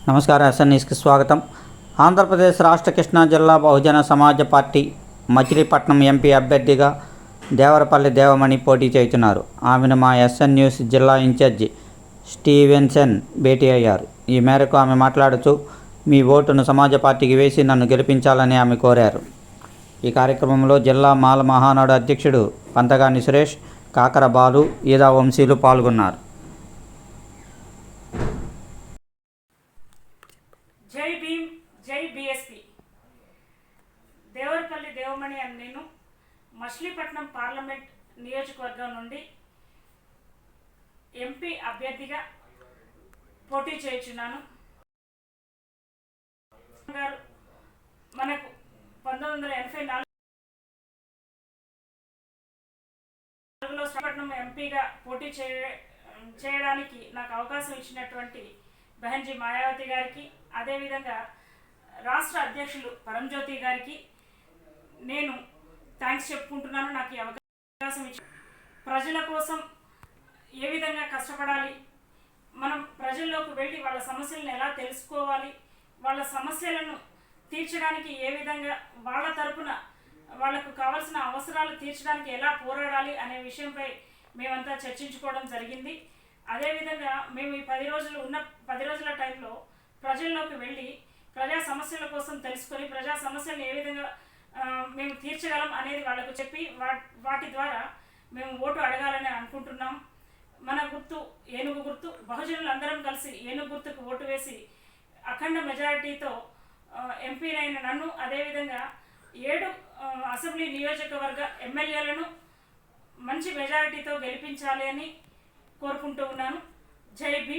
నమస్కారం. ఎస్ఎన్ఎస్కి స్వాగతం. ఆంధ్రప్రదేశ్ రాష్ట్ర కృష్ణా జిల్లా బహుజన సమాజ పార్టీ మచిలీపట్నం ఎంపీ అభ్యర్థిగా దేవరపల్లి దేవమణి పోటీ చేస్తున్నారు. ఆమెను మా ఎస్ఎన్ న్యూస్ జిల్లా ఇన్ఛార్జి స్టీవెన్సన్ భేటీ అయ్యారు. ఈ మేరకు ఆమె మాట్లాడుతూ, మీ ఓటును సమాజ పార్టీకి వేసి నన్ను గెలిపించాలని ఆమె కోరారు. ఈ కార్యక్రమంలో జిల్లా మాల మహానాడు అధ్యక్షుడు పంతగాని సురేష్, కాకర బాలు, ఈదా వంశీలు పాల్గొన్నారు. జై భీమ్, జై బీఎస్పీ. దేవరపల్లి దేవమణి అని నేను మచిలీపట్నం పార్లమెంట్ నియోజకవర్గం నుండి ఎంపీ అభ్యర్థిగా పోటీ చేయుచున్నాను. మనకు 1984లో మచిలీపట్నం ఎంపీగా పోటీ చేయడానికి నాకు అవకాశం ఇచ్చినటువంటి బహన్జీ మాయావతి గారికి, అదేవిధంగా రాష్ట్ర అధ్యక్షులు పరంజ్యోతి గారికి నేను థ్యాంక్స్ చెప్పుకుంటున్నాను. నాకు ఈ అవకాశం ఇచ్చి ప్రజల కోసం ఏ విధంగా కష్టపడాలి, మనం ప్రజల్లోకి వెళ్ళి వాళ్ళ సమస్యలను ఎలా తెలుసుకోవాలి, వాళ్ళ సమస్యలను తీర్చడానికి ఏ విధంగా వాళ్ళ తరపున వాళ్ళకు కావాల్సిన అవసరాలు తీర్చడానికి ఎలా పోరాడాలి అనే విషయంపై మేమంతా చర్చించుకోవడం జరిగింది. అదేవిధంగా మేము ఈ 10 రోజుల టైంలో ప్రజల్లోకి వెళ్ళి ప్రజా సమస్యల కోసం తెలుసుకొని ప్రజా సమస్యలను ఏ విధంగా మేము తీర్చగలం అనేది వాళ్ళకు చెప్పి వాటి ద్వారా మేము ఓటు అడగాలని అనుకుంటున్నాం. మన గుర్తు ఏనుగు గుర్తు. బహుజనులు అందరం కలిసి ఏనుగు గుర్తుకు ఓటు వేసి అఖండ మెజారిటీతో ఎంపీనైన నన్ను, అదేవిధంగా 7 అసెంబ్లీ నియోజకవర్గ ఎమ్మెల్యేలను మంచి మెజారిటీతో గెలిపించాలి అని కోరుకుంటూ ఉన్నాను. జై భీమ్.